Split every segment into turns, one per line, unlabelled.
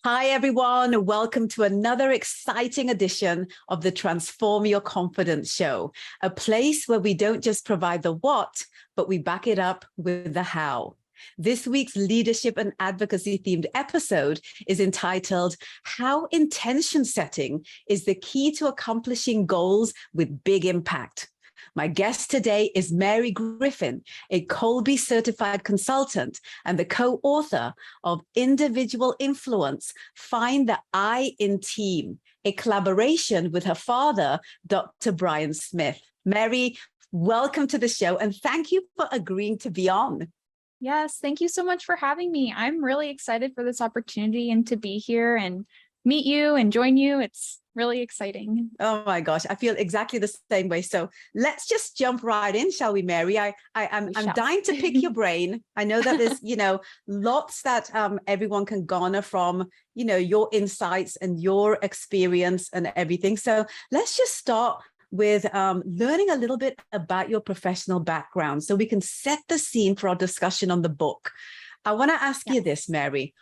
Hi, everyone. Welcome to another exciting edition of the Transform Your Confidence Show, a place where we don't just provide the what, but we back it up with the how. This week's leadership and advocacy themed episode is entitled How Intention Setting is the Key to Accomplishing Goals with Big Impact. My guest today is Mary Griffin, a Kolbe certified consultant and the co-author of Individual Influence, Find the I in Team, a collaboration with her father, Dr. Brian Smith. Mary, welcome to the show and thank you for agreeing to be on.
Yes, thank you so much for having me. I'm really excited for this opportunity and to be here and meet you and join you. It's really exciting.
Oh my gosh, I feel exactly the same way. So let's just jump right in, shall we, Mary? I'm dying to pick your brain. I know that there's, lots that everyone can garner from, your insights and your experience and everything. So let's just start with learning a little bit about your professional background so we can set the scene for our discussion on the book. I want to ask you this, Mary.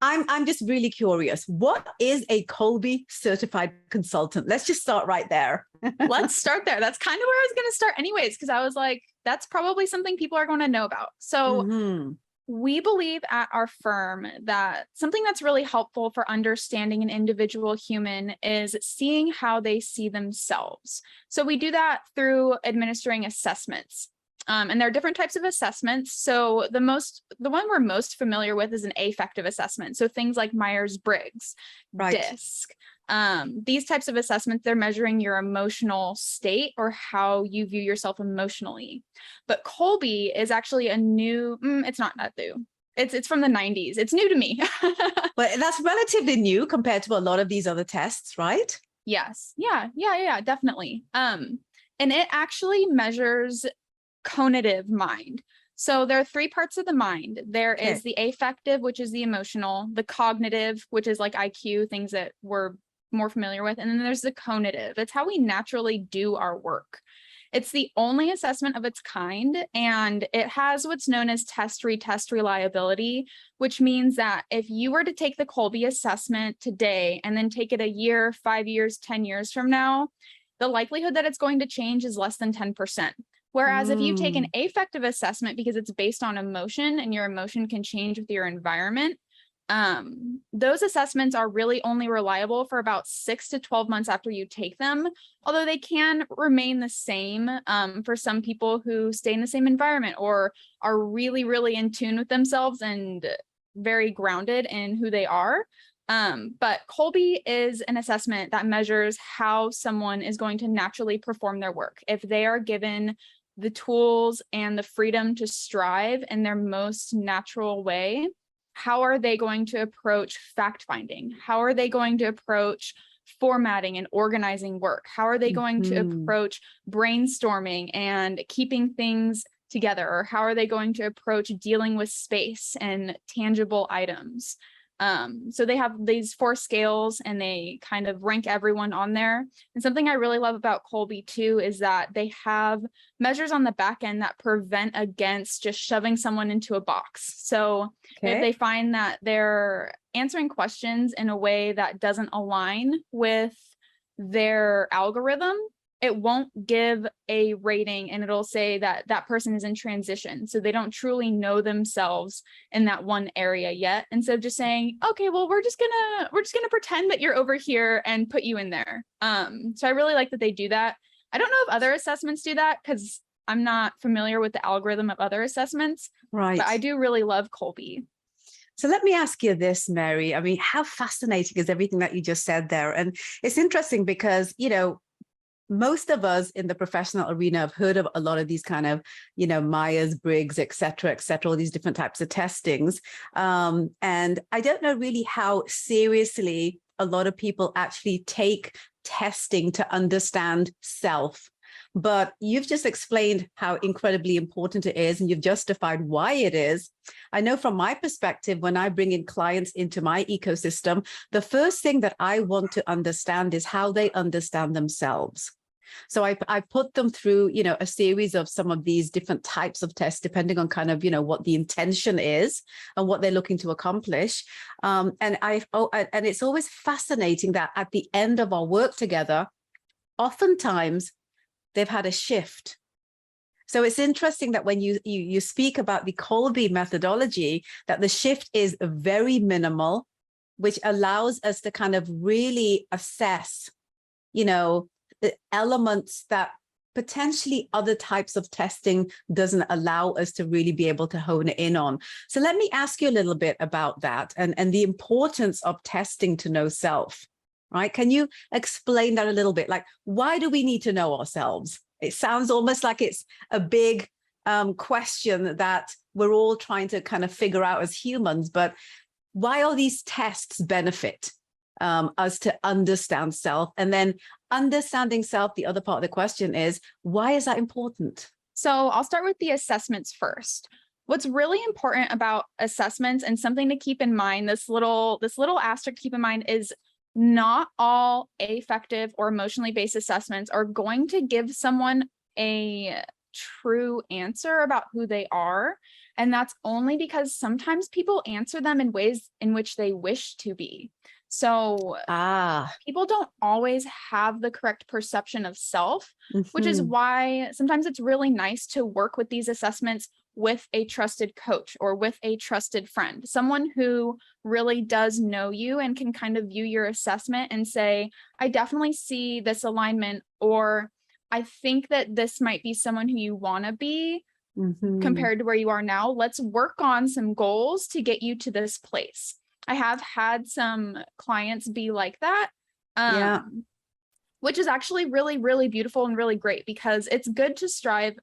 I'm just really curious. What is a Kolbe certified consultant? Let's just start right there.
Let's start there. That's kind of where I was going to start anyways, because I was like, that's probably something people are going to know about. So we believe at our firm that something that's really helpful for understanding an individual human is seeing how they see themselves. So we do that through administering assessments. And there are different types of assessments. So the one we're most familiar with is an affective assessment. So things like Myers-Briggs, DISC, these types of assessments, they're measuring your emotional state or how you view yourself emotionally. But Kolbe is actually a new, it's not that new. It's from the 90s. It's new to me.
But that's relatively new compared to a lot of these other tests, right?
Yes. Yeah, definitely. And it actually measures cognitive mind. So there are three parts of the mind. There is the affective, which is the emotional, the cognitive, which is like IQ, things that we're more familiar with. And then there's the cognitive. It's how we naturally do our work. It's the only assessment of its kind, and it has what's known as test-retest reliability, which means that if you were to take the Kolbe assessment today and then take it a year, 5 years, 10 years from now, the likelihood that it's going to change is less than 10%. Whereas if you take an affective assessment, because it's based on emotion and your emotion can change with your environment, those assessments are really only reliable for about 6 to 12 months after you take them, although they can remain the same for some people who stay in the same environment or are really, really in tune with themselves and very grounded in who they are. But Kolbe is an assessment that measures how someone is going to naturally perform their work. If they are given the tools and the freedom to strive in their most natural way, how are they going to approach fact-finding? How are they going to approach formatting and organizing work? How are they going to approach brainstorming and keeping things together? Or how are they going to approach dealing with space and tangible items? So they have these 4 scales and they kind of rank everyone on there. And something I really love about Kolbe too is that they have measures on the back end that prevent against just shoving someone into a box. So if they find that they're answering questions in a way that doesn't align with their algorithm, it won't give a rating and it'll say that that person is in transition. So they don't truly know themselves in that one area yet. Instead of just saying, okay, well, we're just gonna pretend that you're over here and put you in there. So I really like that they do that. I don't know if other assessments do that because I'm not familiar with the algorithm of other assessments, but I do really love Kolbe.
So let me ask you this, Mary. I mean, how fascinating is everything that you just said there? And it's interesting because, most of us in the professional arena have heard of a lot of these kind of, Myers-Briggs, et cetera, all these different types of testings. And I don't know really how seriously a lot of people actually take testing to understand self. But you've just explained how incredibly important it is, and you've justified why it is. I know from my perspective, when I bring in clients into my ecosystem, the first thing that I want to understand is how they understand themselves. So I put them through, a series of some of these different types of tests, depending on kind of, what the intention is and what they're looking to accomplish. And it's always fascinating that at the end of our work together, oftentimes they've had a shift. So it's interesting that when you speak about the Kolbe methodology, that the shift is very minimal, which allows us to kind of really assess, the elements that potentially other types of testing doesn't allow us to really be able to hone in on. So let me ask you a little bit about that and the importance of testing to know self, right? Can you explain that a little bit? Like, why do we need to know ourselves? It sounds almost like it's a big question that we're all trying to kind of figure out as humans, but why are these tests benefit us to understand self? And then understanding self, the other part of the question is, why is that important?
So I'll start with the assessments first. What's really important about assessments, and something to keep in mind, this little asterisk to keep in mind, is not all affective or emotionally based assessments are going to give someone a true answer about who they are. And that's only because sometimes people answer them in ways in which they wish to be. So people don't always have the correct perception of self, which is why sometimes it's really nice to work with these assessments with a trusted coach or with a trusted friend, someone who really does know you and can kind of view your assessment and say, I definitely see this alignment, or I think that this might be someone who you want to be compared to where you are now. Let's work on some goals to get you to this place. I have had some clients be like that, which is actually really, really beautiful and really great, because it's good to strive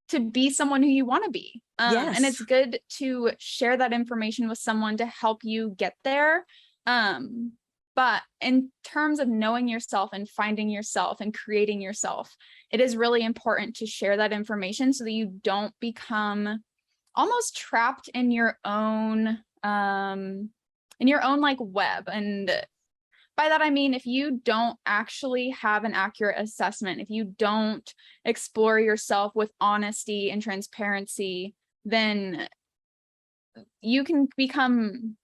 to be someone who you want to be. And it's good to share that information with someone to help you get there. But in terms of knowing yourself and finding yourself and creating yourself, it is really important to share that information so that you don't become almost trapped in your own like web. And by that, I mean, if you don't actually have an accurate assessment, if you don't explore yourself with honesty and transparency, then you can become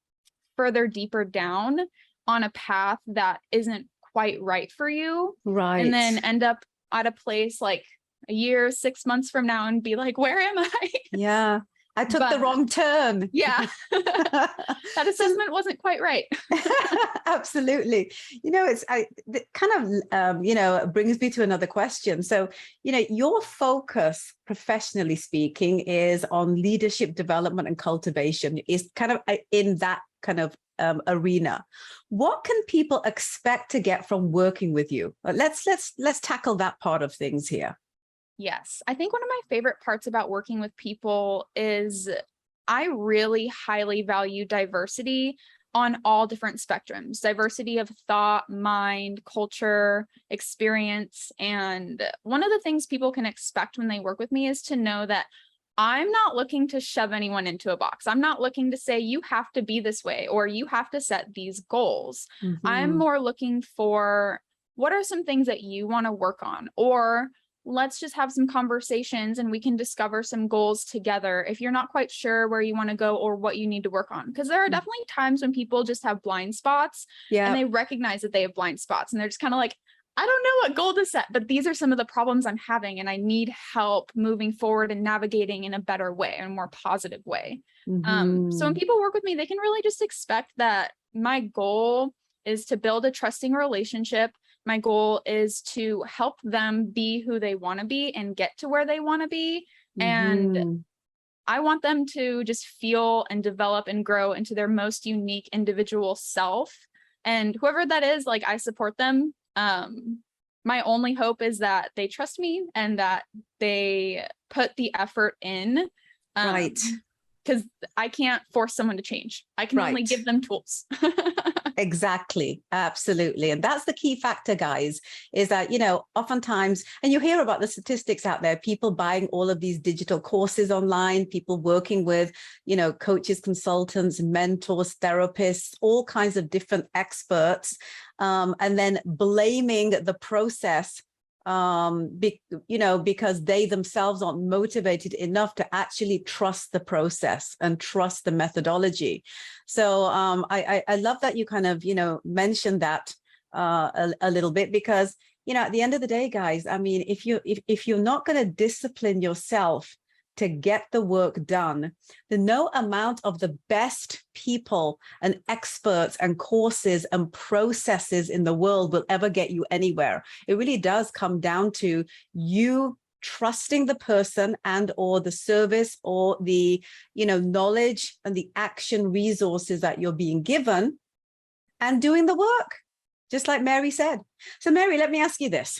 further deeper down on a path that isn't quite right for you.
Right.
And then end up at a place like a year, 6 months from now and be like, where am I?
Yeah. I took the wrong turn.
Yeah. That assessment wasn't quite right.
Absolutely. It kind of, brings me to another question. So, your focus, professionally speaking, is on leadership development and cultivation, is kind of in that kind of arena. What can people expect to get from working with you? Let's tackle that part of things here.
Yes, I think one of my favorite parts about working with people is I really highly value diversity on all different spectrums, diversity of thought, mind, culture, experience. And one of the things people can expect when they work with me is to know that I'm not looking to shove anyone into a box. I'm not looking to say you have to be this way or you have to set these goals. I'm more looking for, what are some things that you want to work on? Or let's just have some conversations and we can discover some goals together if you're not quite sure where you want to go or what you need to work on. Because there are definitely times when people just have blind spots and they recognize that they have blind spots and they're just kind of like, I don't know what goal to set, but these are some of the problems I'm having and I need help moving forward and navigating in a better way, in a more positive way. So when people work with me, they can really just expect that my goal is to build a trusting relationship. My goal is to help them be who they want to be and get to where they want to be. And I want them to just feel and develop and grow into their most unique individual self. And whoever that is, like, I support them. My only hope is that they trust me and that they put the effort in.
Right.
Because I can't force someone to change. I can only give them tools.
Exactly. Absolutely. And that's the key factor, guys, is that, oftentimes, and you hear about the statistics out there, people buying all of these digital courses online, people working with, coaches, consultants, mentors, therapists, all kinds of different experts, and then blaming the process because they themselves aren't motivated enough to actually trust the process and trust the methodology. So I love that you kind of, mentioned that a little bit, because, at the end of the day, guys, I mean, if you're not going to discipline yourself to get the work done, then no amount of the best people and experts and courses and processes in the world will ever get you anywhere. It really does come down to you trusting the person and or the service or the, knowledge and the action resources that you're being given, and doing the work, just like Mary said. So Mary, let me ask you this.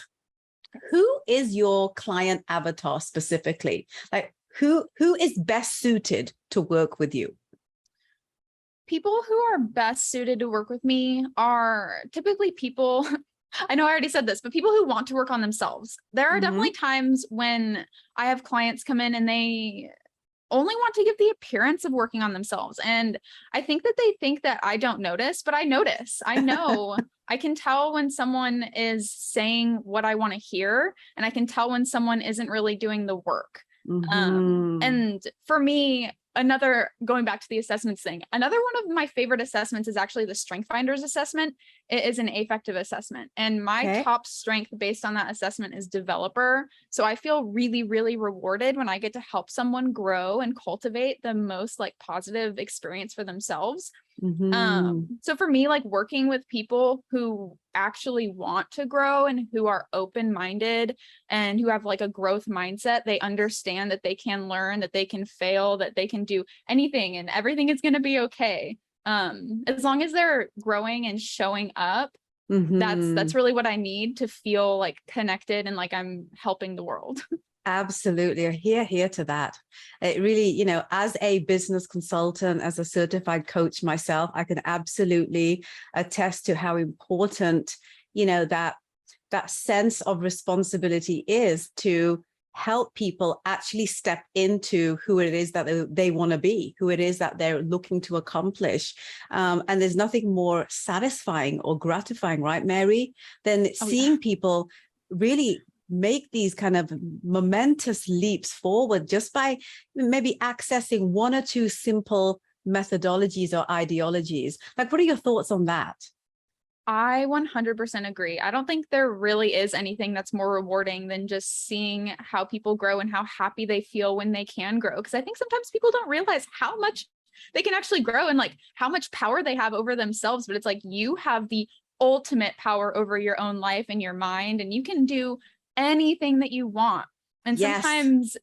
Who is your client avatar specifically? Like, who is best suited to work with you?
People who are best suited to work with me are typically people, I know I already said this, but people who want to work on themselves. There are definitely times when I have clients come in and they only want to give the appearance of working on themselves. And I think that they think that I don't notice, but I notice. I know. I can tell when someone is saying what I want to hear, and I can tell when someone isn't really doing the work. And for me, going back to the assessments thing, another one of my favorite assessments is actually the Strength Finders assessment. It is an affective assessment, and my top strength based on that assessment is developer. So I feel really, really rewarded when I get to help someone grow and cultivate the most positive experience for themselves. So for me, working with people who actually want to grow and who are open-minded and who have a growth mindset, they understand that they can learn, that they can fail, that they can do anything and everything is going to be okay. As long as they're growing and showing up, that's really what I need to feel connected and I'm helping the world.
Absolutely. Here to that. It really, as a business consultant, as a certified coach myself, I can absolutely attest to how important, that sense of responsibility is to help people actually step into who it is that they want to be, who it is that they're looking to accomplish. And there's nothing more satisfying or gratifying, right, Mary, than seeing people really make these kind of momentous leaps forward just by maybe accessing one or two simple methodologies or ideologies. What are your thoughts on that?
I 100% agree. I don't think there really is anything that's more rewarding than just seeing how people grow and how happy they feel when they can grow. Because I think sometimes people don't realize how much they can actually grow and how much power they have over themselves. But it's you have the ultimate power over your own life and your mind, and you can do anything that you want. And sometimes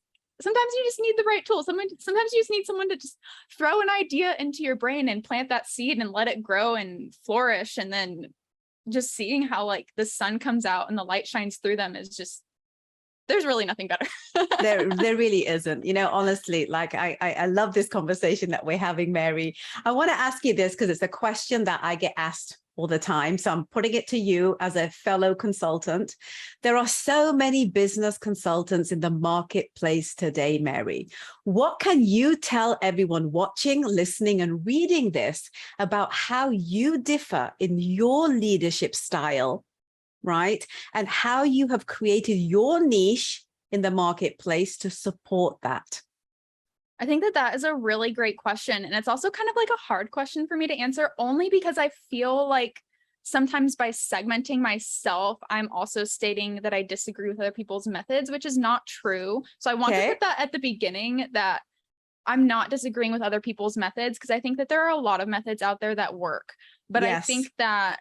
you just need the right tool. Sometimes you just need someone to just throw an idea into your brain and plant that seed and let it grow and flourish. And then just seeing how the sun comes out and the light shines through them is just, there's really nothing better.
there really isn't, honestly, I love this conversation that we're having, Mary. I want to ask you this because it's a question that I get asked all the time. So I'm putting it to you as a fellow consultant. There are so many business consultants in the marketplace today, Mary. What can you tell everyone watching, listening, and reading this about how you differ in your leadership style, right? And how you have created your niche in the marketplace to support that?
I think that is a really great question. And it's also kind of a hard question for me to answer, only because I feel sometimes by segmenting myself, I'm also stating that I disagree with other people's methods, which is not true. So I want to put that at the beginning, that I'm not disagreeing with other people's methods, because I think that there are a lot of methods out there that work. But I think that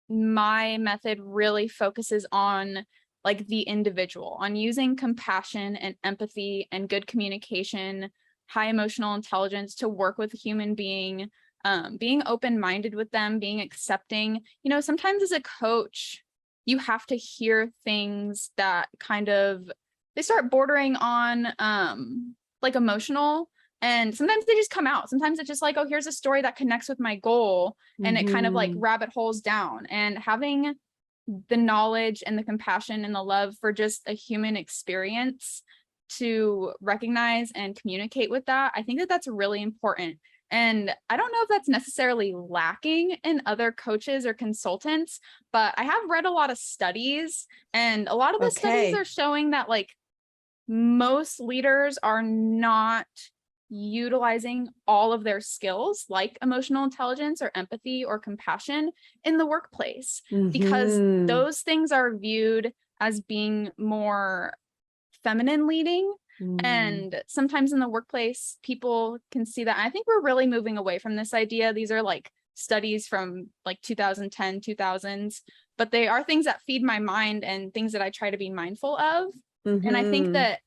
my method really focuses on the individual, on using compassion and empathy and good communication, high emotional intelligence to work with a human being, being open-minded with them, being accepting. Sometimes as a coach, you have to hear things that they start bordering on emotional, and sometimes they just come out. Sometimes it's just oh, here's a story that connects with my goal, and it kind of rabbit holes down. And having the knowledge and the compassion and the love for just a human experience to recognize and communicate with that, I think that that's really important. And I don't know if that's necessarily lacking in other coaches or consultants, but I have read a lot of studies, and a lot of the studies
Okay.
are showing that like most leaders are not utilizing all of their skills like emotional intelligence or empathy or compassion in the workplace, because
Mm-hmm.
those things are viewed as being more feminine leading.
Mm.
And sometimes in the workplace, people can see that. I think we're really moving away from this idea. These are like studies from like 2010, 2000s, but they are things that feed my mind and things that I try to be mindful of. And I think
Mm-hmm.
that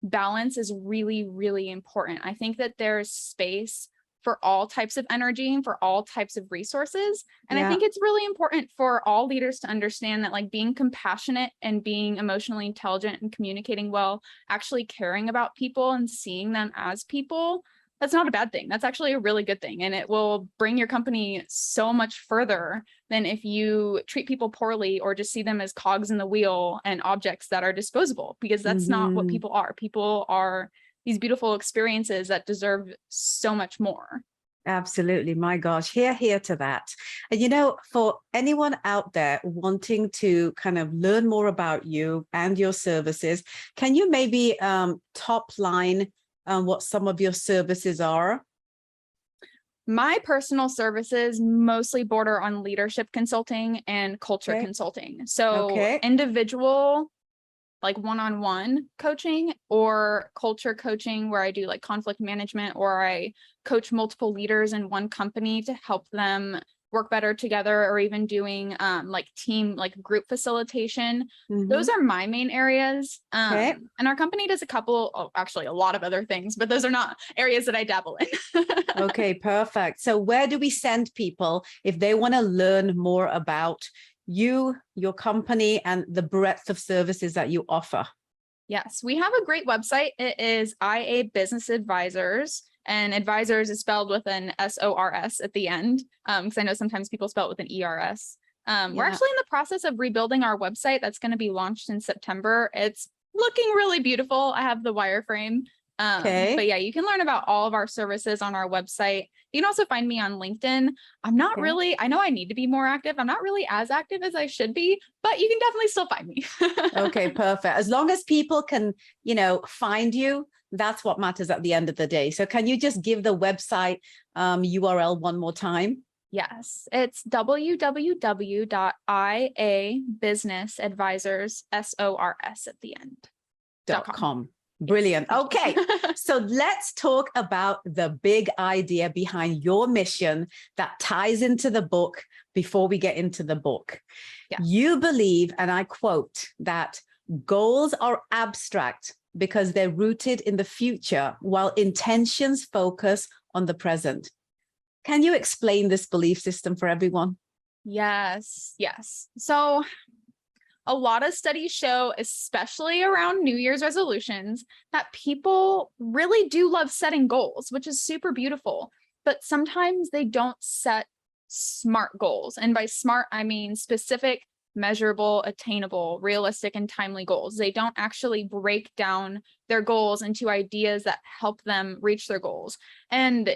balance is really, really important. I think that there's space for all types of energy and for all types of resources. And I
Yeah.
think it's really important for all leaders to understand that like being compassionate and being emotionally intelligent and communicating well, actually caring about people and seeing them as people, that's not a bad thing. That's actually a really good thing. And it will bring your company so much further than if you treat people poorly or just see them as cogs in the wheel and objects that are disposable, because that's not what
Mm-hmm.
people are. People are these beautiful experiences that deserve so much more.
Absolutely. My gosh, here to that. And for anyone out there wanting to kind of learn more about you and your services, can you maybe top line what some of your services are?
My personal services mostly border on leadership consulting and culture
Okay.
consulting. So
Okay.
individual, like one-on-one coaching, or culture coaching where I do like conflict management, or I coach multiple leaders in one company to help them work better together, or even doing like team, like group facilitation.
Mm-hmm.
Those are my main areas.
Okay.
And our company does a couple, actually a lot of other things, but those are not areas that I dabble in.
Okay, perfect. So where do we send people if they want to learn more about you, your company, and the breadth of services that you offer?
Yes, we have a great website. It is IA Business Advisors, and advisors is spelled with an SORS at the end, because I know sometimes people spell it with an ERS. We're
Yeah.
actually in the process of rebuilding our website. That's going to be launched in September. It's looking really beautiful. I have the wireframe. But
Okay.
yeah, you can learn about all of our services on our website. You can also find me on LinkedIn. I'm not
Okay.
really, I know I need to be more active. I'm not really as active as I should be, but you can definitely still find me.
Okay, perfect. As long as people can find you, that's what matters at the end of the day. So can you just give the website URL one more time?
Yes, it's www.iabusinessadvisors, SORS at the end, .com.
.com.
Yes,
Brilliant.
thank you.
Okay, so let's talk about the big idea behind your mission that ties into the book before we get into the book.
Yeah.
You believe, and I quote, that goals are abstract because they're rooted in the future, while intentions focus on the present. Can you explain this belief system for everyone?
Yes, yes. So a lot of studies show, especially around New Year's resolutions, that people really do love setting goals, which is super beautiful. But sometimes they don't set smart goals. And by smart, I mean specific, measurable, attainable, realistic, and timely goals. They don't actually break down their goals into ideas that help them reach their goals. And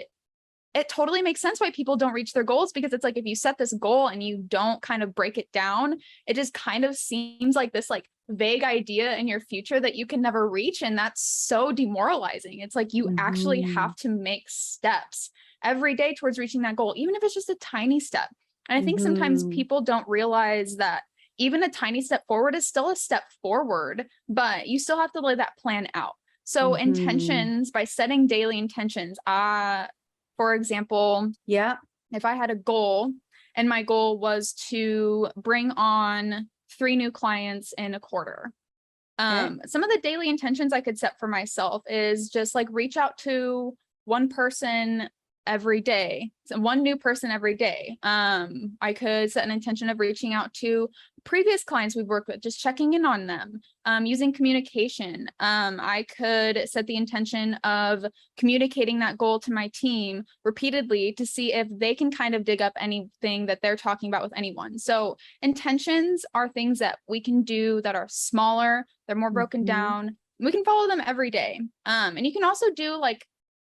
it totally makes sense why people don't reach their goals, because it's like if you set this goal and you don't kind of break it down, it just kind of seems like this like vague idea in your future that you can never reach, and that's so demoralizing. It's like you actually
Mm-hmm.
have to make steps every day towards reaching that goal, even if it's just a tiny step. And I think sometimes
Mm-hmm.
people don't realize that even a tiny step forward is still a step forward, but you still have to lay that plan out. So
Mm-hmm.
intentions, by setting daily intentions, for example,
Yeah.
if I had a goal and my goal was to bring on 3 new clients in a quarter,
Okay.
some of the daily intentions I could set for myself is just like reach out to one person every day, so one new person every day. I could set an intention of reaching out to previous clients we've worked with, just checking in on them, using communication. I could set the intention of communicating that goal to my team repeatedly to see if they can kind of dig up anything that they're talking about with anyone. So intentions are things that we can do that are smaller, they're more broken
Mm-hmm.
down. We can follow them every day. And you can also do like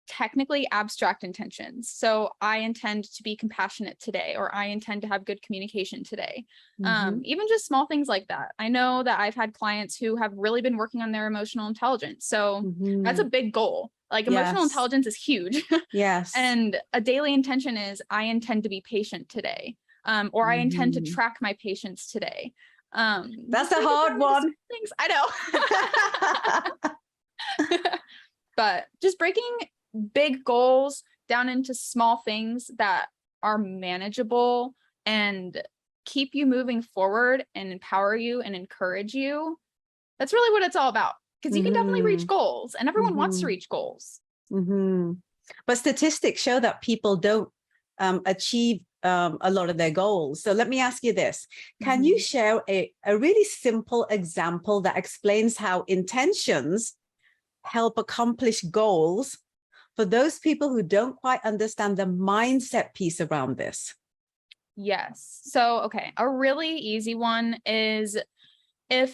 technically abstract intentions. So I intend to be compassionate today, or I intend to have good communication today. Even just small things like that. I know that I've had clients who have really been working on their emotional intelligence. So that's a big goal. Like emotional intelligence is huge.
Yes.
And a daily intention is I intend to be patient today. Or I intend to track my patience today.
That's a hard one.
Things I know. But just breaking big goals down into small things that are manageable and keep you moving forward and empower you and encourage you. That's really what it's all about. Because you can definitely reach goals, and everyone wants to reach goals.
But statistics show that people don't achieve a lot of their goals. So let me ask you this. Can you share a really simple example that explains how intentions help accomplish goals for those people who don't quite understand the mindset piece around this?
Yes. So, okay. A really easy one is I'm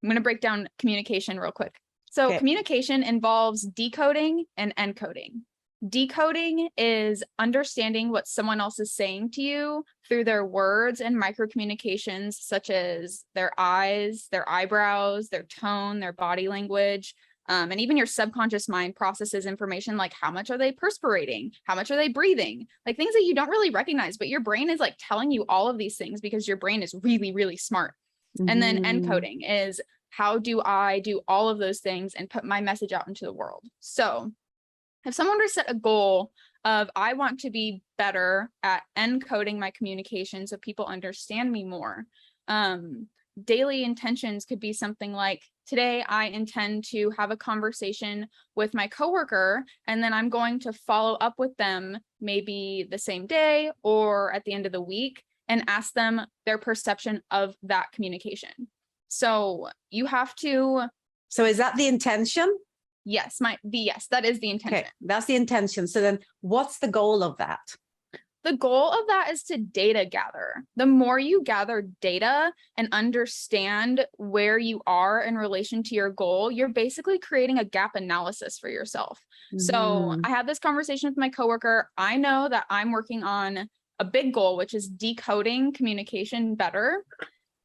going to break down communication real quick. So communication involves decoding and encoding. Decoding is understanding what someone else is saying to you through their words and micro communications, such as their eyes, their eyebrows, their tone, their body language. And even your subconscious mind processes information like how much are they perspirating? How much are they breathing? Like things that you don't really recognize, but your brain is like telling you all of these things because your brain is really, really smart. And then encoding is how do I do all of those things and put my message out into the world? So if someone were to set a goal of I want to be better at encoding my communication so people understand me more, daily intentions could be something like, today I intend to have a conversation with my coworker, and then I'm going to follow up with them maybe the same day or at the end of the week and ask them their perception of that communication. So you have to.
So is that the intention?
Yes, yes, that is the intention.
Okay, that's the intention. So then what's the goal of that?
The goal of that is to data gather. The more you gather data and understand where you are in relation to your goal, you're basically creating a gap analysis for yourself. So I had this conversation with my coworker. I know that I'm working on a big goal, which is decoding communication better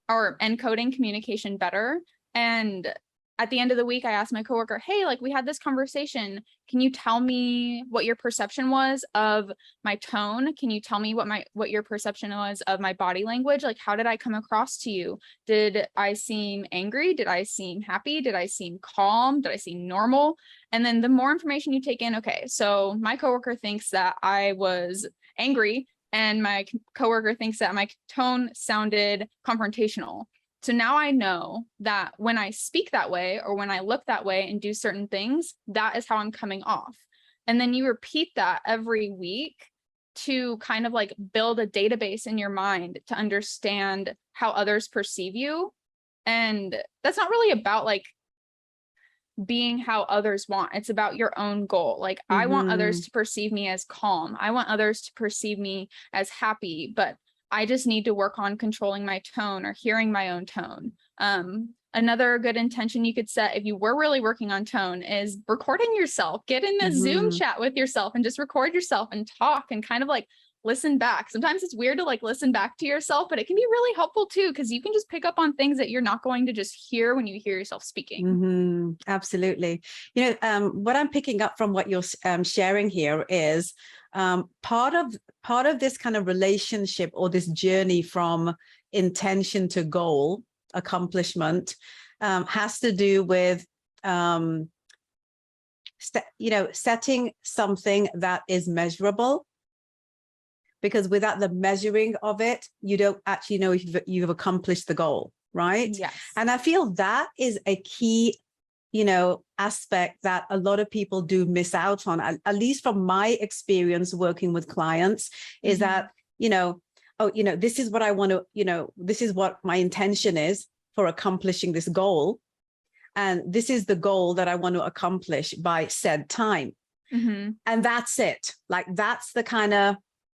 or encoding communication better. And at the end of the week, I asked my coworker, hey, like we had this conversation. Can you tell me what your perception was of my tone? Can you tell me what your perception was of my body language? Like, how did I come across to you? Did I seem angry? Did I seem happy? Did I seem calm? Did I seem normal? And then the more information you take in, okay, so my coworker thinks that I was angry, and my coworker thinks that my tone sounded confrontational. So now I know that when I speak that way or when I look that way and do certain things, that is how I'm coming off. And then you repeat that every week to kind of like build a database in your mind to understand how others perceive you. And that's not really about like being how others want. It's about your own goal. Like I want others to perceive me as calm. I want others to perceive me as happy, but I just need to work on controlling my tone or hearing my own tone. Another good intention you could set if you were really working on tone is recording yourself. Get in a Zoom chat with yourself and just record yourself and talk and kind of like listen back. Sometimes it's weird to like listen back to yourself, but it can be really helpful too, because you can just pick up on things that you're not going to just hear when you hear yourself speaking.
Absolutely. You know, what I'm picking up from what you're sharing here is part of this kind of relationship or this journey from intention to goal accomplishment has to do with setting something that is measurable, because without the measuring of it, you don't actually know if you've accomplished the goal, right?
Yes.
And I feel that is a key aspect that a lot of people do miss out on, at least from my experience working with clients, is that, this is what I want to, this is what my intention is for accomplishing this goal. And this is the goal that I want to accomplish by said time. And that's it. Like, that's the kind of,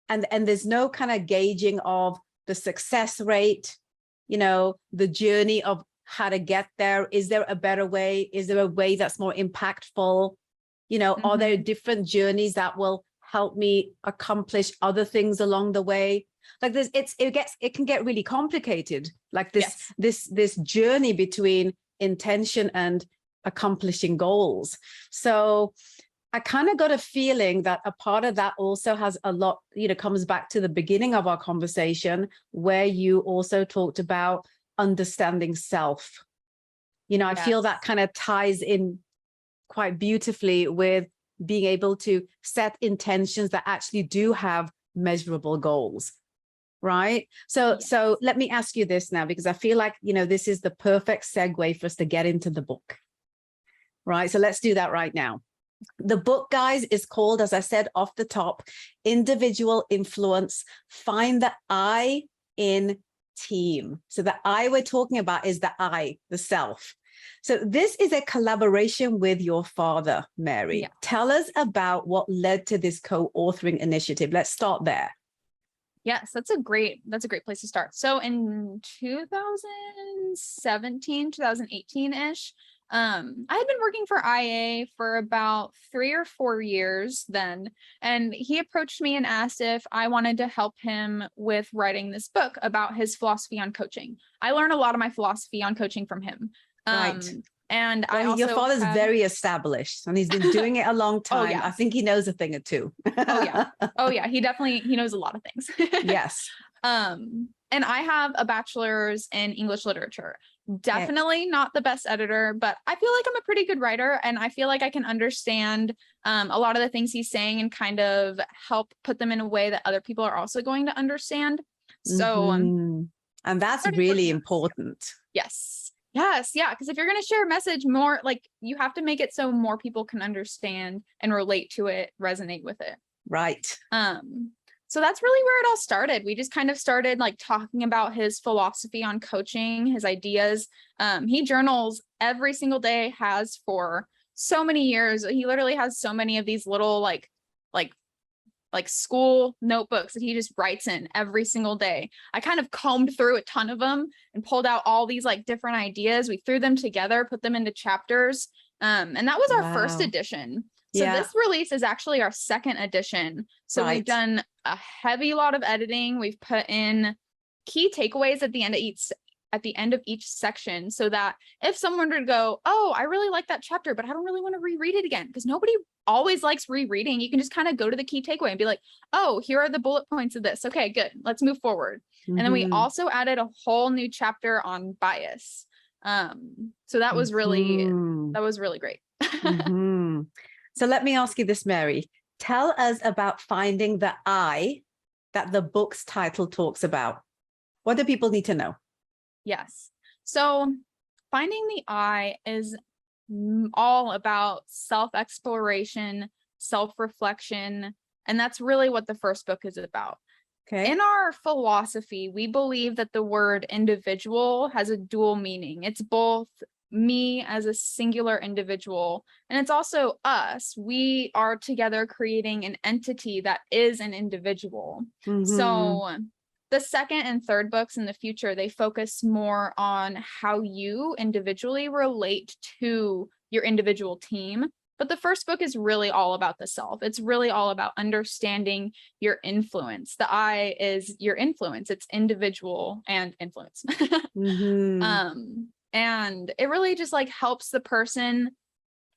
and there's no kind of gauging of the success rate, the journey of how to get there. Is there a better way? Is there a way that's more impactful? Are there different journeys that will help me accomplish other things along the way? Like it can get really complicated, like this journey between intention and accomplishing goals. So I kind of got a feeling that a part of that also has a lot, comes back to the beginning of our conversation, where you also talked about understanding self. I feel that kind of ties in quite beautifully with being able to set intentions that actually do have measurable goals. Right. So let me ask you this now, because I feel like, this is the perfect segue for us to get into the book. Right. So let's do that right now. The book, guys, is called, as I said off the top, Individual Influence. Find the I in team. So the I we're talking about is the I, the self. So this is a collaboration with your father, Mary. Yeah. Tell us about what led to this co-authoring initiative. Let's start there.
Yes, that's a great place to start. So in 2017, 2018-ish, I had been working for IA for about 3 or 4 years then, and he approached me and asked if I wanted to help him with writing this book about his philosophy on coaching. I learned a lot of my philosophy on coaching from him.
Right.
And your
father's very established, and he's been doing it a long time.
Oh, yeah.
I think he knows a thing or two.
Oh yeah. He knows a lot of things.
Yes.
And I have a bachelor's in English literature. Definitely not the best editor, but I feel like I'm a pretty good writer, and I feel like I can understand a lot of the things he's saying and kind of help put them in a way that other people are also going to understand. So,
and that's really important.
Yes. Yes. Yeah. Because if you're going to share a message more, like, you have to make it so more people can understand and relate to it, resonate with it.
Right.
So that's really where it all started. We just kind of started like talking about his philosophy on coaching, his ideas. He journals every single day, has for so many years. He literally has so many of these little like school notebooks that he just writes in every single day. I kind of combed through a ton of them and pulled out all these like different ideas. We threw them together, put them into chapters. And that was our first edition. So this release is actually our second edition. So we've done a heavy lot of editing. We've put in key takeaways at the end of each section, so that if someone were to go, oh, I really like that chapter, but I don't really want to reread it again, because nobody always likes rereading. You can just kind of go to the key takeaway and be like, oh, here are the bullet points of this. Okay, good. Let's move forward. And then we also added a whole new chapter on bias. So that was really great.
So let me ask you this, Mary. Tell us about finding the I that the book's title talks about. What do people need to know?
Yes. So finding the I is all about self-exploration, self-reflection, and that's really what the first book is about. Okay. In our philosophy, we believe that the word individual has a dual meaning. It's both me as a singular individual, and it's also us. We are together creating an entity that is an individual. So the second and third books in the future, they focus more on how you individually relate to your individual team. But the first book is really all about the self. It's really all about understanding your influence. The I is your influence. It's individual and influence. And it really just like helps the person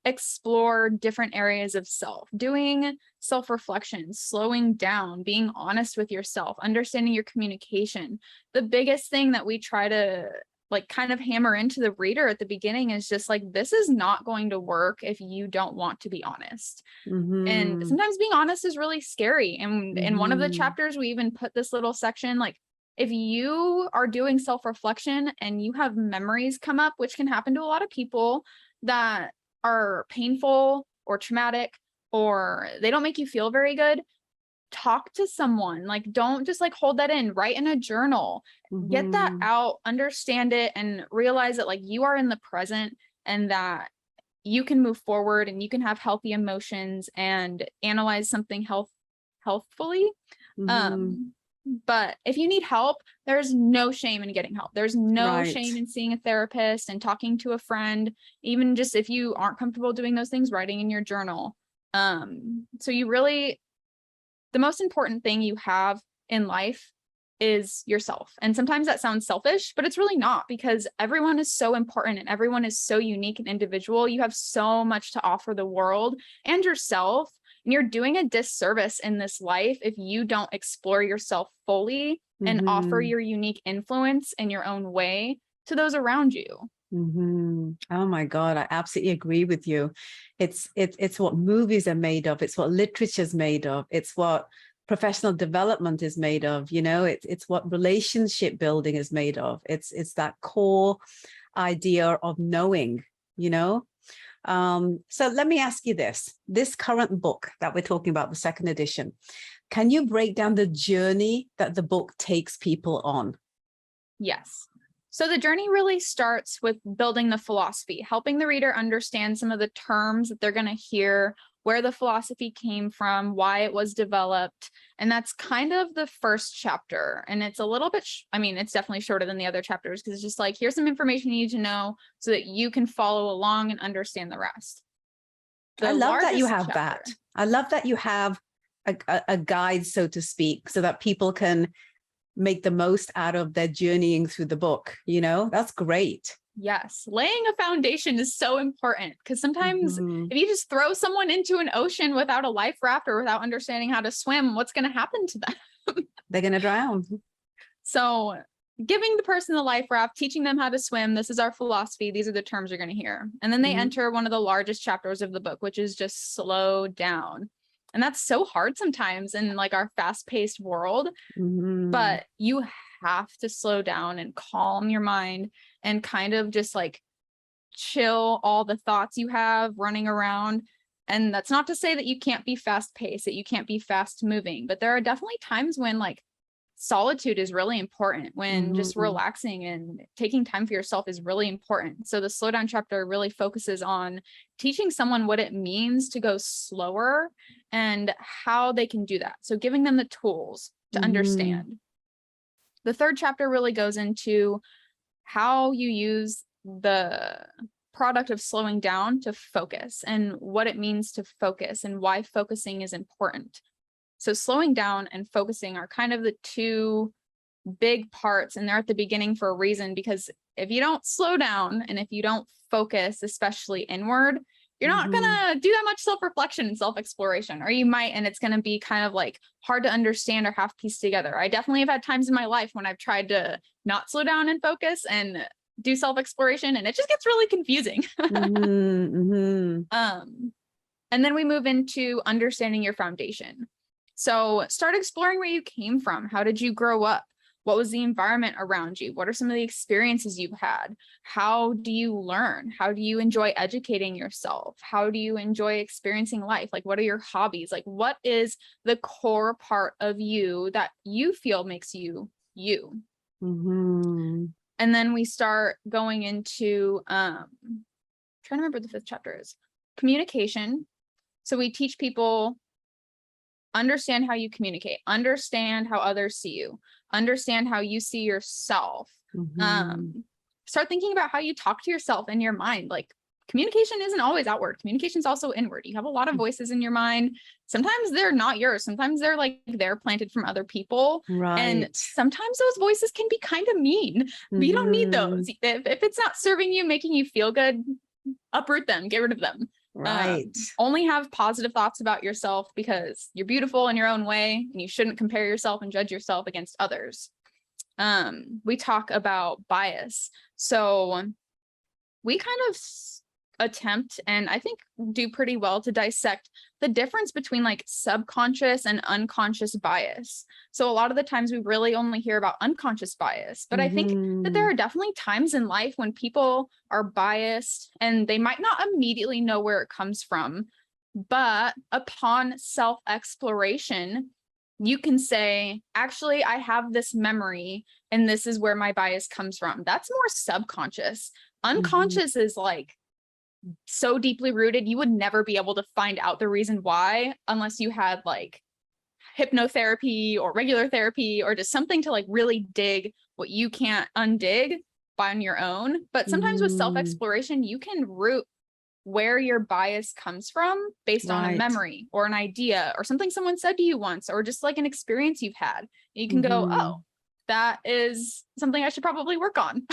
explore different areas of self, doing self-reflection, slowing down, being honest with yourself, understanding your communication. The biggest thing that we try to like kind of hammer into the reader at the beginning is just like, this is not going to work if you don't want to be honest. And sometimes being honest is really scary. And in one of the chapters, we even put this little section, like, if you are doing self-reflection and you have memories come up, which can happen to a lot of people, that are painful or traumatic, or they don't make you feel very good, talk to someone. Like, don't just like hold that in. Write in a journal, get that out, understand it, and realize that like you are in the present, and that you can move forward and you can have healthy emotions and analyze something healthfully. But if you need help, there's no shame in getting help. There's no shame in seeing a therapist and talking to a friend. Even just if you aren't comfortable doing those things, writing in your journal. So the most important thing you have in life is yourself. And sometimes that sounds selfish, but it's really not, because everyone is so important and everyone is so unique and individual. You have so much to offer the world and yourself, and you're doing a disservice in this life if you don't explore yourself fully and offer your unique influence in your own way to those around you.
Oh my God, I absolutely agree with you. It's what movies are made of. It's what literature is made of. It's what professional development is made of. You know, it's what relationship building is made of. It's that core idea of knowing, you know. So let me ask you this current book that we're talking about, the second edition, can you break down the journey that the book takes people on?
Yes. So the journey really starts with building the philosophy, helping the reader understand some of the terms that they're going to hear, where the philosophy came from, why it was developed. And that's kind of the first chapter. And it's a little bit, it's definitely shorter than the other chapters, because it's just like, here's some information you need to know so that you can follow along and understand the rest.
I love that you have that. I love that you have a guide, so to speak, so that people can make the most out of their journeying through the book. You know, that's great.
Yes. Laying a foundation is so important, because sometimes if you just throw someone into an ocean without a life raft or without understanding how to swim, what's going to happen to them?
They're going to drown.
So giving the person the life raft, teaching them how to swim, this is our philosophy. These are the terms you're going to hear. And then they enter one of the largest chapters of the book, which is just slow down. And that's so hard sometimes in like our fast-paced world, but you have to slow down and calm your mind and kind of just like chill all the thoughts you have running around. And that's not to say that you can't be fast-paced, that you can't be fast-moving, but there are definitely times when like solitude is really important, when just relaxing and taking time for yourself is really important. So the slow down chapter really focuses on teaching someone what it means to go slower and how they can do that. So giving them the tools to understand. The third chapter really goes into how you use the product of slowing down to focus and what it means to focus and why focusing is important. So slowing down and focusing are kind of the two big parts, and they're at the beginning for a reason, because if you don't slow down and if you don't focus, especially inward, you're not gonna do that much self-reflection and self-exploration, or you might, and it's gonna be kind of like hard to understand or half pieced together. I definitely have had times in my life when I've tried to not slow down and focus and do self-exploration, and it just gets really confusing. And then we move into understanding your foundation. So start exploring where you came from. How did you grow up? What was the environment around you? What are some of the experiences you've had? How do you learn? How do you enjoy educating yourself? How do you enjoy experiencing life? Like, what are your hobbies? Like, what is the core part of you that you feel makes you you? And then we start going into, trying to remember what the fifth chapter is, communication. So we teach people, understand how you communicate, understand how others see you, understand how you see yourself. Start thinking about how you talk to yourself in your mind. Like, communication isn't always outward. Communication is also inward. You have a lot of voices in your mind. Sometimes they're not yours. Sometimes they're like, they're planted from other people. Right. And sometimes those voices can be kind of mean. You don't need those. If it's not serving you, making you feel good, uproot them, get rid of them. Right. Only have positive thoughts about yourself, because you're beautiful in your own way, and you shouldn't compare yourself and judge yourself against others. We talk about bias. So we kind of attempt, and I think do pretty well, to dissect the difference between like subconscious and unconscious bias. So a lot of the times we really only hear about unconscious bias, but I think that there are definitely times in life when people are biased and they might not immediately know where it comes from, but upon self-exploration, you can say, actually, I have this memory and this is where my bias comes from. That's more subconscious. Unconscious is like so deeply rooted, you would never be able to find out the reason why unless you had like hypnotherapy or regular therapy or just something to like really dig what you can't undig on your own. But sometimes with self-exploration, you can root where your bias comes from based on a
Right.
memory or an idea or something someone said to you once, or just like an experience you've had. You can go,
Mhm.
oh, that is something I should probably work on.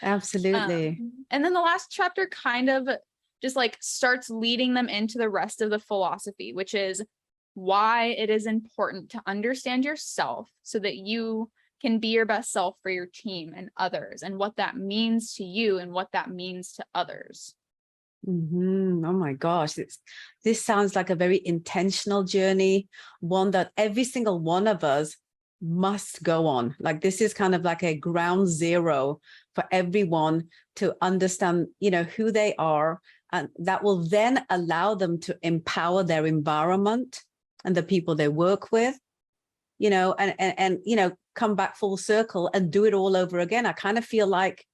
Absolutely.
And then the last chapter kind of just like starts leading them into the rest of the philosophy, which is why it is important to understand yourself so that you can be your best self for your team and others, and what that means to you and what that means to others.
Oh my gosh, this sounds like a very intentional journey, one that every single one of us must go on. Like this is kind of like a ground zero for everyone to understand, who they are, and that will then allow them to empower their environment and the people they work with, and come back full circle and do it all over again. I kind of feel like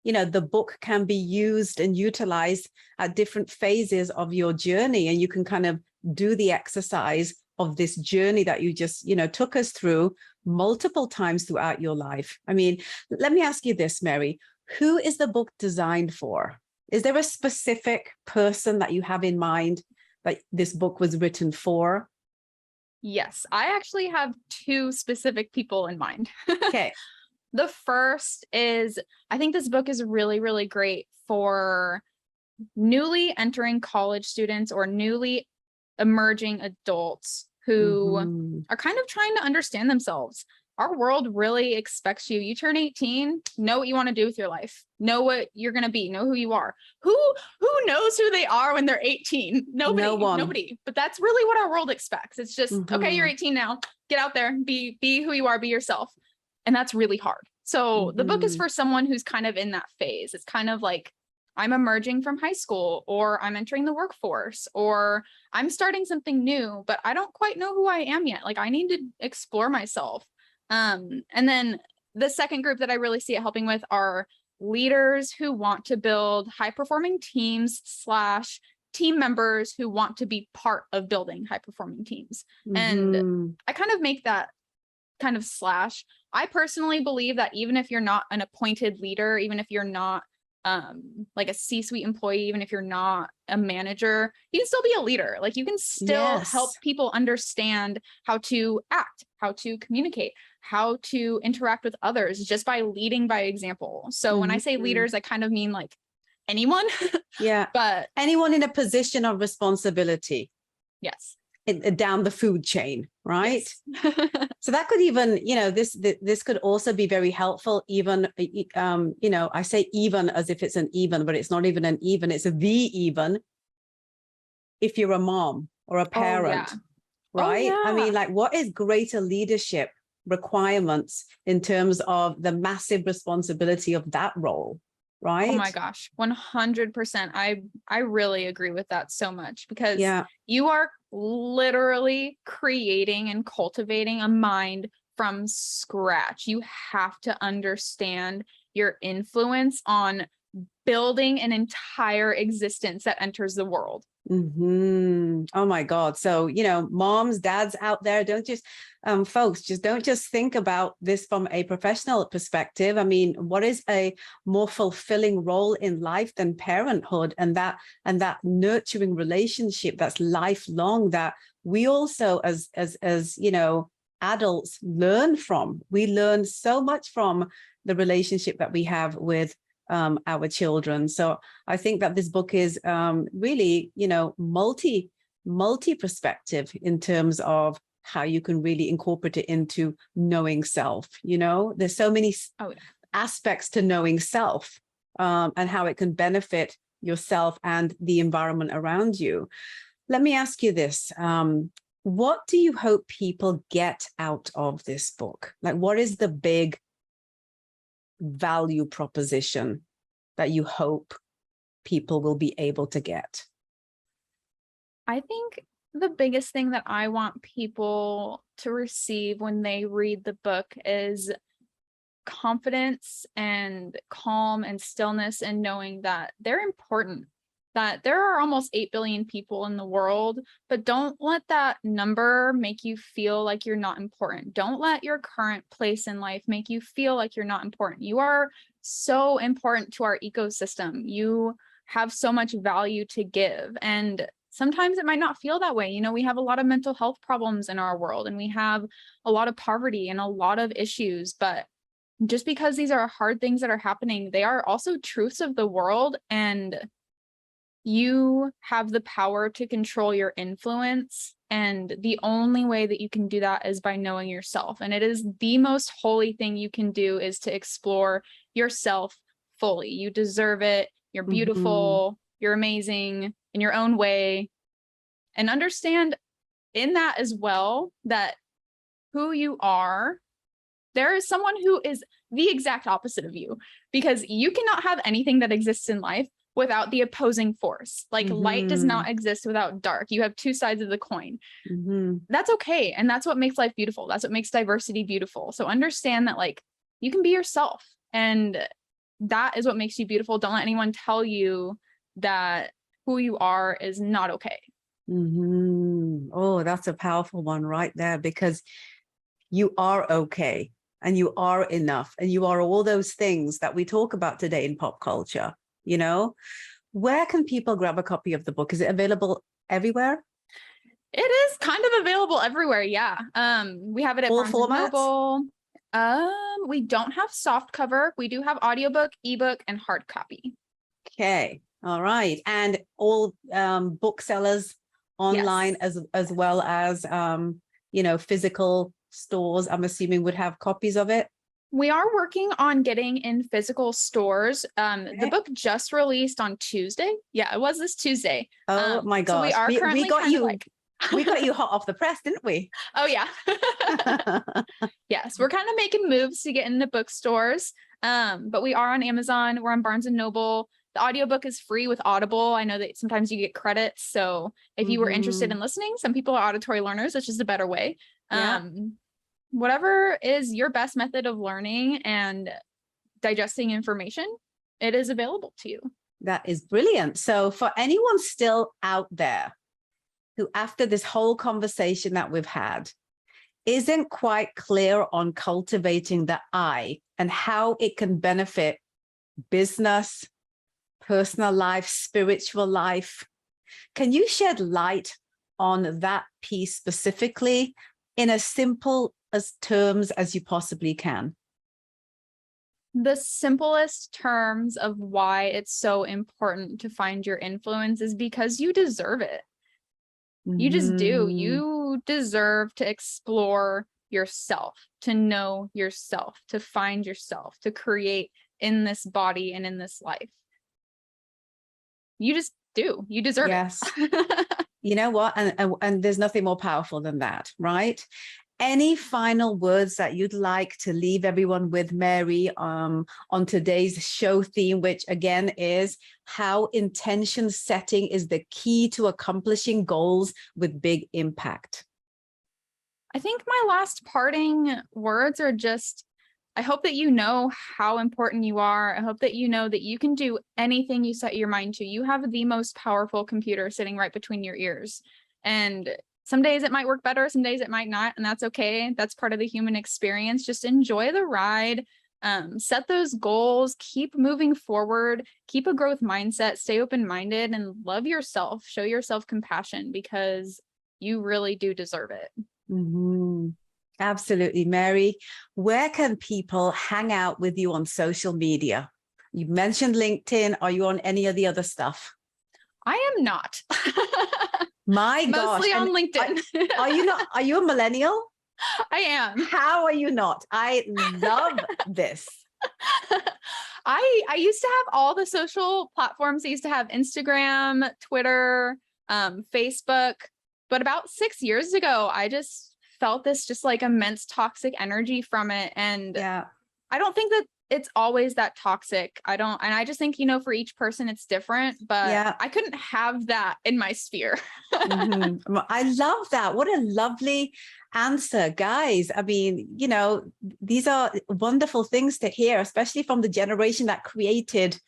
the book can be used and utilized at different phases of your journey, and you can kind of do the exercise of this journey that you just took us through multiple times throughout your life. I mean, let me ask you this, Mary, who is the book designed for? Is there a specific person that you have in mind that this book was written for?
Yes, I actually have two specific people in mind.
Okay.
The first is, I think this book is really, really great for newly entering college students or newly emerging adults who are kind of trying to understand themselves. Our world really expects you turn 18, know what you want to do with your life, know what you're going to be, know who you are. Who knows who they are when they're 18?
No one.
Nobody. But that's really what our world expects. It's just, okay, you're 18 now, get out there, be who you are, be yourself. And that's really hard. So the book is for someone who's kind of in that phase. It's kind of like, I'm emerging from high school, or I'm entering the workforce, or I'm starting something new, but I don't quite know who I am yet. Like I need to explore myself. And then the second group that I really see it helping with are leaders who want to build high performing teams / team members who want to be part of building high performing teams. And I kind of make that kind of slash. I personally believe that even if you're not an appointed leader, even if you're not like a C-suite employee, even if you're not a manager, you can still be a leader. Like you can still help people understand how to act, how to communicate, how to interact with others just by leading by example. So when I say leaders, I kind of mean like anyone.
Yeah.
But
anyone in a position of responsibility.
Yes.
Down the food chain, right?
Yes.
So that could even, this could also be very helpful. Even, I say even as if it's an even, but it's not even an even. It's a the even. If you're a mom or a parent, right? I mean, like, what is greater leadership requirements in terms of the massive responsibility of that role? Right?
Oh my gosh, 100%. I really agree with that so much, because you are literally creating and cultivating a mind from scratch. You have to understand your influence on building an entire existence that enters the world.
Oh my God. So, moms, dads out there, don't just, folks, just don't just think about this from a professional perspective. I mean, what is a more fulfilling role in life than parenthood, and that nurturing relationship that's lifelong, that we also as adults learn from. We learn so much from the relationship that we have with our children. So I think that this book is really, multi perspective in terms of how you can really incorporate it into knowing self. There's so many aspects to knowing self, and how it can benefit yourself and the environment around you. Let me ask you this. What do you hope people get out of this book? Like, what is the big value proposition that you hope people will be able to get?
I think the biggest thing that I want people to receive when they read the book is confidence and calm and stillness, and knowing that they're important, that there are almost 8 billion people in the world, but don't let that number make you feel like you're not important. Don't let your current place in life make you feel like you're not important. You are so important to our ecosystem. You have so much value to give. And sometimes it might not feel that way. You know, we have a lot of mental health problems in our world, and we have a lot of poverty and a lot of issues, but just because these are hard things that are happening, they are also truths of the world, and you have the power to control your influence. And the only way that you can do that is by knowing yourself. And it is the most holy thing you can do, is to explore yourself fully. You deserve it. You're beautiful. You're amazing in your own way. And understand in that as well that who you are, there is someone who is the exact opposite of you, because you cannot have anything that exists in life without the opposing force. Like light does not exist without dark. You have two sides of the coin. That's okay. And that's what makes life beautiful. That's what makes diversity beautiful. So understand that, like, you can be yourself, and that is what makes you beautiful. Don't let anyone tell you that who you are is not okay.
Oh, that's a powerful one right there, because you are okay, and you are enough, and you are all those things that we talk about today in pop culture. You know, where can people grab a copy of the book? Is it available everywhere?
It is kind of available everywhere. Yeah. We have it at
All
Barnes and
formats?
Noble. We don't have soft cover. We do have audiobook, ebook, and hard copy.
Okay. All right. And all booksellers online,
Yes.
as well as you know, physical stores, I'm assuming, would have copies of it.
We are working on getting in physical stores. The book just released on Tuesday. Yeah, it was this Tuesday.
Oh my gosh.
So we are currently
we got
kind
you
of like
we got you hot off the press, didn't we?
Oh yeah. Yes, we're kind of making moves to get into bookstores. But we are on Amazon, we're on Barnes and Noble. The audiobook is free with Audible. I know that sometimes you get credits. So if you were interested in listening, some people are auditory learners, which is a better way. Whatever is your best method of learning and digesting information, it is available to you.
That is brilliant. So for anyone still out there who, after this whole conversation that we've had, isn't quite clear on cultivating the I and how it can benefit business, personal life, spiritual life, can you shed light on that piece specifically in as simple as terms as you possibly can?
The simplest terms of why it's so important to find your influence is because you deserve it. You just do. You deserve to explore yourself, to know yourself, to find yourself, to create in this body and in this life. You just do. You deserve it.
You know what? And there's nothing more powerful than that, right? Any final words that you'd like to leave everyone with, Mary, on today's show theme, which again is how intention setting is the key to accomplishing goals with big impact?
I think my last parting words are just, I hope that you know how important you are. I hope that you know that you can do anything you set your mind to. You have the most powerful computer sitting right between your ears. And some days it might work better, some days it might not, and that's okay. That's part of the human experience. Just enjoy the ride, set those goals, keep moving forward, keep a growth mindset, stay open-minded, and love yourself. Show yourself compassion, because you really do deserve it.
Absolutely. Mary, where can people hang out with you on social media? You mentioned LinkedIn. Are you on any of the other stuff?
I am not.
My gosh.
Mostly on LinkedIn.
Are you not? Are you a millennial?
I am.
How are you not? I love this.
I used to have all the social platforms. I used to have Instagram, Twitter, Facebook, but about 6 years ago, I just felt this just like immense toxic energy from it. And I don't think that it's always that toxic. And I just think, you know, for each person it's different, but I couldn't have that in my sphere.
I love that. What a lovely answer, guys. I mean, you know, these are wonderful things to hear, especially from the generation that created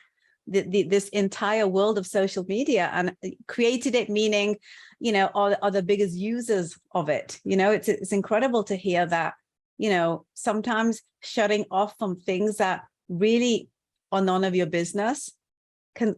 this entire world of social media and created it, meaning, you know, are the biggest users of it. You know, it's incredible to hear that, you know, sometimes shutting off from things that really are none of your business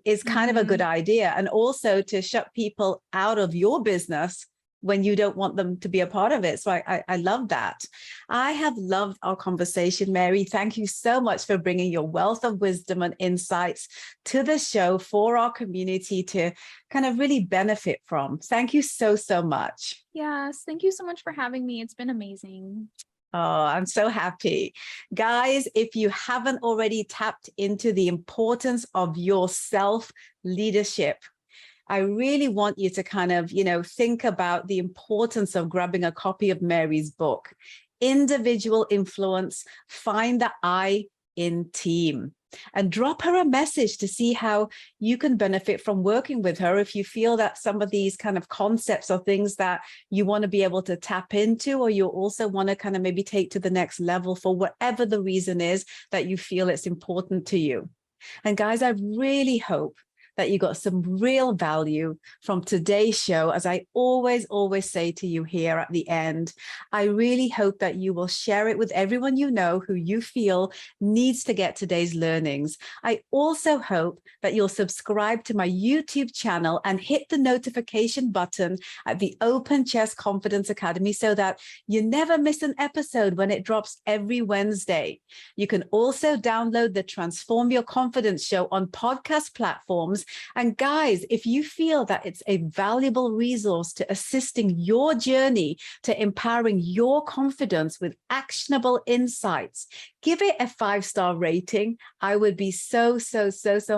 is kind of a good idea. And also to shut people out of your business when you don't want them to be a part of it. So I love that. I have loved our conversation, Mary. Thank you so much for bringing your wealth of wisdom and insights to the show for our community to kind of really benefit from. Thank you so, so much.
Yes, thank you so much for having me. It's been amazing.
Oh, I'm so happy. Guys, if you haven't already tapped into the importance of your self-leadership, I really want you to kind of, think about the importance of grabbing a copy of Mary's book, Individual Influence, Find the I in Team, and drop her a message to see how you can benefit from working with her if you feel that some of these kind of concepts are things that you want to be able to tap into, or you also want to kind of maybe take to the next level for whatever the reason is that you feel it's important to you. And guys, I really hope that you got some real value from today's show. As I always say to you here at the end, I really hope that you will share it with everyone you know who you feel needs to get today's learnings. I also hope that you'll subscribe to my YouTube channel and hit the notification button at the Open Chest Confidence Academy so that you never miss an episode when it drops every Wednesday. You can also download the Transform Your Confidence show on podcast platforms. And guys, if you feel that it's a valuable resource to assisting your journey to empowering your confidence with actionable insights, give it a 5-star rating. I would be so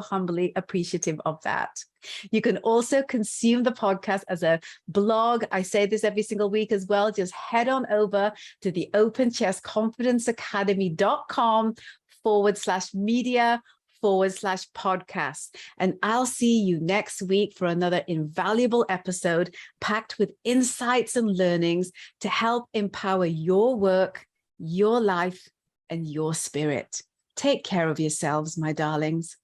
humbly appreciative of that. You can also consume the podcast as a blog. I say this every single week as well. Just head on over to the openchestconfidenceacademy.com/media/podcast. And I'll see you next week for another invaluable episode packed with insights and learnings to help empower your work, your life, and your spirit. Take care of yourselves, my darlings.